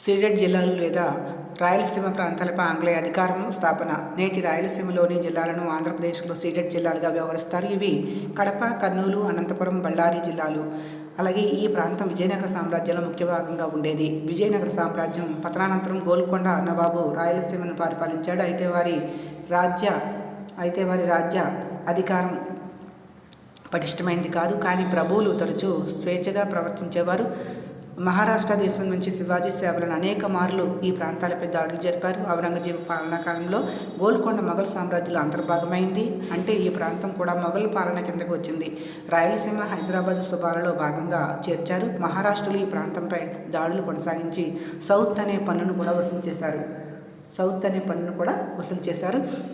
Ceded జిల్లాలు లేదా రాయలసీమ ప్రాంతాలపై ఆంగ్లేయ అధికారం స్థాపన. నేటి రాయలసీమలోని జిల్లాలను ఆంధ్రప్రదేశ్లో సీడెడ్ జిల్లాలుగా వ్యవహరిస్తారు. ఇవి కడప, కర్నూలు, అనంతపురం, బళ్ళారి జిల్లాలు. అలాగే ఈ ప్రాంతం విజయనగర సామ్రాజ్యంలో ముఖ్య భాగంగా ఉండేది. విజయనగర సామ్రాజ్యం పతనానంతరం గోల్కొండ నవాబు రాయలసీమను పరిపాలించాడు. అయితే వారి రాజ్య అధికారం పటిష్టమైంది కాదు. కానీ ప్రభువులు తరచూ స్వేచ్ఛగా ప్రవర్తించేవారు. మహారాష్ట్ర దేశం నుంచి శివాజీ సేవలను అనేక మార్లు ఈ ప్రాంతాలపై దాడులు జరిపారు. ఔరంగజేబు పాలనా కాలంలో గోల్కొండ మొఘల్ సామ్రాజ్యంలో అంతర్భాగమైంది. అంటే ఈ ప్రాంతం కూడా మొఘల్ పాలన కిందకు వచ్చింది. రాయలసీమ, హైదరాబాద్ సుబాలలో భాగంగా చేర్చారు. మహారాష్ట్రలో ఈ ప్రాంతంపై దాడులు కొనసాగించి సౌత్ అనే పన్నును కూడా వసూలు చేశారు.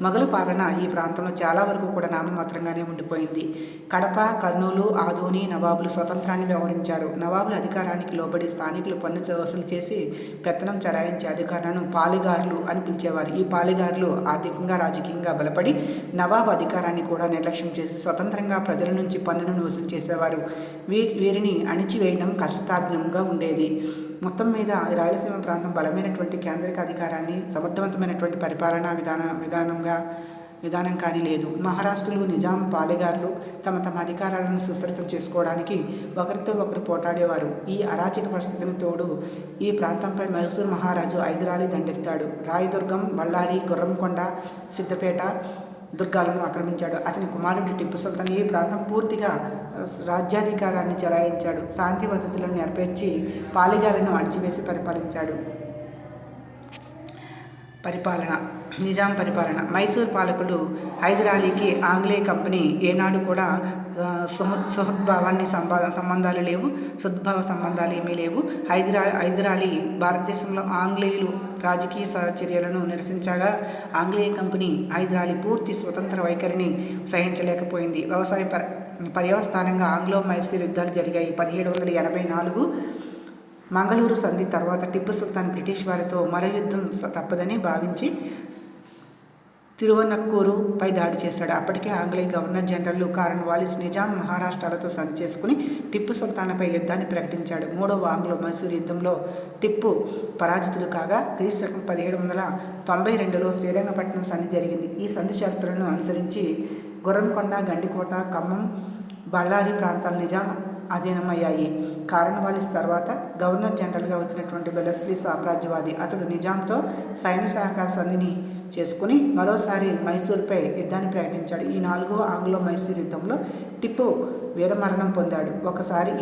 మొఘలు పాలన ఈ ప్రాంతంలో చాలా వరకు కూడా నామమాత్రంగానే ఉండిపోయింది. కడప, కర్నూలు, ఆదోని నవాబులు స్వతంత్రాన్ని వ్యవహరించారు. నవాబుల అధికారానికి లోబడి స్థానికులు పన్ను వసూలు చేసి పెత్తనం చెలాయించే అధికారులను పాలిగారులు అని పిలిచేవారు. ఈ పాలిగారులు ఆర్థికంగా, రాజకీయంగా బలపడి నవాబు అధికారాన్ని కూడా నిర్లక్ష్యం చేసి స్వతంత్రంగా ప్రజల నుంచి పన్నులను వసూలు చేసేవారు. వీరిని అణిచివేయడం కష్టసాధ్యంగా ఉండేది. మొత్తం మీద రాయలసీమ ప్రాంతం బలమైనటువంటి కేంద్రిక అధికారాన్ని, సమర్థవంతమైనటువంటి పరిపాలనా విధానం కానీ లేదు. మహారాష్ట్రలో నిజాం, పాలెగారులు తమ అధికారాలను సుస్థిరం చేసుకోవడానికి ఒకరితో ఒకరు పోటాడేవారు. ఈ అరాచక పరిస్థితిని తోడు ఈ ప్రాంతంపై మైసూరు మహారాజు హైదరాలీ దండెత్తాడు. రాయదుర్గం, బళ్ళారి, గుర్రంకొండ, సిద్ధపేట దుర్గాలను ఆక్రమించాడు. అతని కుమారుడు టిప్పు సుల్తాన్ ఈ ప్రాంతం పూర్తిగా రాజ్యాధికారాన్ని చెలాయించాడు. శాంతి పద్ధతులను నెరవేర్చి పాలిగాలను అణచివేసి పరిపాలించాడు. నిజాం పరిపాలన. మైసూర్ పాలకుడు హైదరాలీకి ఆంగ్లేయ కంపెనీ ఏనాడు కూడా సద్భావ సంబంధాలు ఏమీ లేవు. హైదరాలీ భారతదేశంలో ఆంగ్లేయులు రాజకీయ చర్యలను నిరసించగా ఆంగ్లేయ కంపెనీ హైదరాలీ పూర్తి స్వతంత్ర వైఖరిని సహించలేకపోయింది. వ్యవసాయ పర్యవస్థానంగా ఆంగ్లో మైసూర్ యుద్ధాలు జరిగాయి. 1784 మంగళూరు సంధి తర్వాత టిప్పు సుల్తాన్ బ్రిటిష్ వారితో మరో యుద్ధం తప్పదని భావించి తిరువనక్కూరుపై దాడి చేశాడు. అప్పటికే ఆంగ్లేయ గవర్నర్ జనరల్ కార్న్వాలిస్ నిజాం, మహారాష్ట్రాలతో సంధి చేసుకుని టిప్పు సుల్తాన్పై యుద్ధాన్ని ప్రకటించాడు. మూడవ ఆంగ్లో మైసూర్ యుద్ధంలో టిప్పు పరాజితుడు కాగా క్రీస్తు 1792లో శ్రీరంగపట్నం సంధి జరిగింది. ఈ సంధి షరతులను అనుసరించి గుర్రంకొండ, గండికోట, ఖమ్మం, బళ్ళారి ప్రాంతాలు నిజాం అధీనమయ్యాయి. కార్న్వాలిస్ తర్వాత గవర్నర్ జనరల్గా వచ్చినటువంటి వెలెస్లీ సామ్రాజ్యవాది. అతడు నిజాంతో సైన్య సహకార సంధిని చేసుకుని మరోసారి మైసూర్పై యుద్ధాన్ని ప్రకటించాడు. ఈ 4వ ఆంగ్లో మైసూర్ యుద్ధంలో టిప్పు వీరమరణం పొందాడు.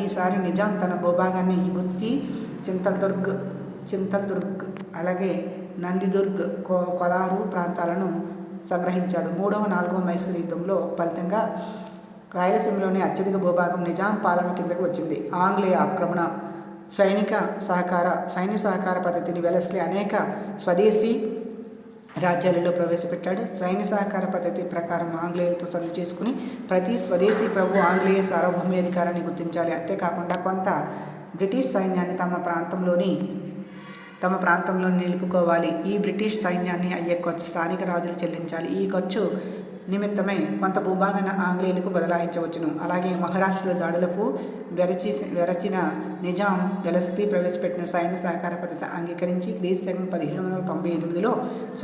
ఈసారి నిజాం తన భూభాగాన్ని గుత్తి, చింతల్దుర్గ్ అలాగే నందిదుర్గ్, కొలారు ప్రాంతాలను సంగ్రహించాడు. 3వ, 4వ మైసూర్ యుద్ధంలో ఫలితంగా రాయలసీమలోని అత్యధిక భూభాగం నిజాం పాలన కిందకు వచ్చింది. ఆంగ్లేయ ఆక్రమణ, సైన్య సహకార పద్ధతిని వెలెస్లీ అనేక స్వదేశీ రాజ్యాలలో ప్రవేశపెట్టాడు. సైన్య సహకార పద్ధతి ప్రకారం ఆంగ్లేయులతో సంధి చేసుకుని ప్రతి స్వదేశీ ప్రభు ఆంగ్లేయ సార్వభౌమాధికారాన్ని గుర్తించాలి. అంతేకాకుండా కొంత బ్రిటిష్ సైన్యాన్ని తమ ప్రాంతంలో నిలుపుకోవాలి. ఈ బ్రిటిష్ సైన్యాన్ని అయ్యే ఖర్చు స్థానిక రాజులు చెల్లించాలి. ఈ ఖర్చు నిమిత్తమై కొంత భూభాగాన్ని ఆంగ్లేయులకు బదలాయించవచ్చును. అలాగే మహారాష్ట్రలో దాడులకు వెరచిన నిజాం వెలెస్లీ ప్రవేశపెట్టిన సైన్య సహకార పద్ధతి అంగీకరించి క్రీస్తు 1798లో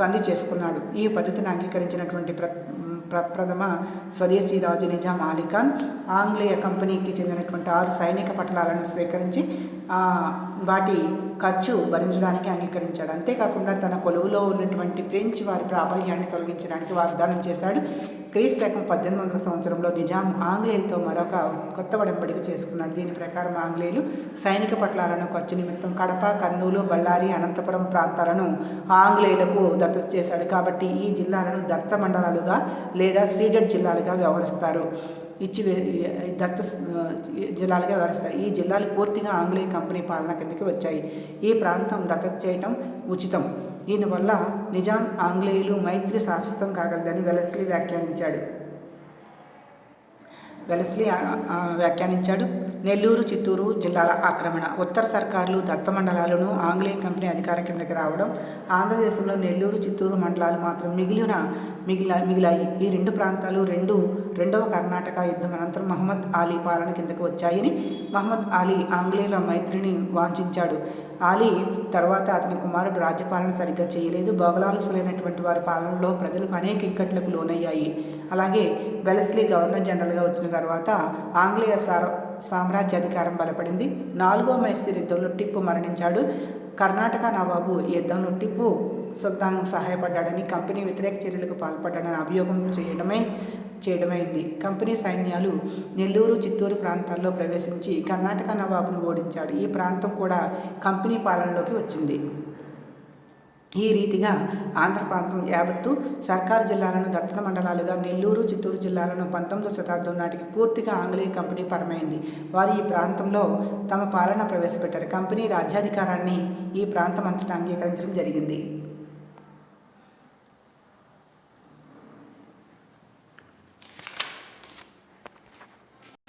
సంధి చేసుకున్నాడు. ఈ పద్ధతిని అంగీకరించినటువంటి ప్రప్రథమ స్వదేశీ రాజు నిజాం అలీఖాన్ ఆంగ్లేయ కంపెనీకి చెందినటువంటి 6 సైనిక పట్టణాలను స్వీకరించి వాటి ఖర్చు భరించడానికి అంగీకరించాడు. అంతేకాకుండా తన కొలువులో ఉన్నటువంటి ఫ్రెంచ్ వారి ప్రాబల్యాన్ని తొలగించడానికి వాగ్దానం చేశాడు. క్రీస్తు 1800 సంవత్సరంలో నిజాం ఆంగ్లేయులతో మరొక కొత్త ఒడంబడిక చేసుకున్నాడు. దీని ప్రకారం ఆంగ్లేయులు సైనిక పట్టణాలను ఖర్చు నిమిత్తం కడప, కర్నూలు, బళ్ళారి, అనంతపురం ప్రాంతాలను ఆంగ్లేయులకు దత్తత చేశాడు. కాబట్టి ఈ జిల్లాలను దత్త మండలాలుగా లేదా సీడెడ్ జిల్లాలుగా వ్యవహరిస్తారు. ఈ జిల్లాలు పూర్తిగా ఆంగ్లేయ కంపెనీ పాలన కిందకి వచ్చాయి. ఈ ప్రాంతం దత్తత చేయటం ఉచితం. దీనివల్ల నిజాం ఆంగ్లేయులు మైత్రి శాశ్వతం కాగలదని వెలెస్లీ వ్యాఖ్యానించాడు. నెల్లూరు, చిత్తూరు జిల్లాల ఆక్రమణ. ఉత్తర సర్కార్లు దత్త మండలాలను ఆంగ్లేయ కంపెనీ అధికారం కిందకి రావడం, ఆంధ్రదేశంలో నెల్లూరు, చిత్తూరు మండలాలు మాత్రం మిగిలాయి. ఈ 2 ప్రాంతాలు 2 రెండవ కర్ణాటక యుద్ధం అనంతరం మహమ్మద్ అలీ పాలన కిందకు వచ్చాయని, మహమ్మద్ అలీ ఆంగ్లేయుల మైత్రిని వాంఛించాడు. అలీ తర్వాత అతని కుమారుడు రాజ్యపాలన సరిగ్గా చేయలేదు. బోగలాలసులైనటువంటి వారి పాలనలో ప్రజలకు అనేక ఇక్కట్లకు లోనయ్యాయి. అలాగే వెలస్లీ గవర్నర్ జనరల్గా వచ్చిన తర్వాత ఆంగ్లేయ సామ్రాజ్యాధికారం బలపడింది. 4వ మైసూర్ యుద్ధంలో టిప్పు మరణించాడు. కర్ణాటక నవాబు ఈ యుద్ధంలో టిప్పు సుల్తాన్కు సహాయపడ్డాడని, కంపెనీ వ్యతిరేక చర్యలకు పాల్పడ్డాడని అభియోగం చేయడమైంది. కంపెనీ సైన్యాలు నెల్లూరు, చిత్తూరు ప్రాంతాల్లో ప్రవేశించి కర్ణాటక నవాబును ఓడించాడు. ఈ ప్రాంతం కూడా కంపెనీ పాలనలోకి వచ్చింది. ఈ రీతిగా ఆంధ్ర ప్రాంతం యావత్తు సర్కారు జిల్లాలను దత్తత మండలాలుగా, నెల్లూరు, చిత్తూరు జిల్లాలను 19వ శతాబ్దం నాటికి పూర్తిగా ఆంగ్లేయ కంపెనీ పరమైంది. వారు ఈ ప్రాంతంలో తమ పాలన ప్రవేశపెట్టారు. కంపెనీ రాజ్యాధికారాన్ని ఈ ప్రాంతం అంతటా అంగీకరించడం జరిగింది.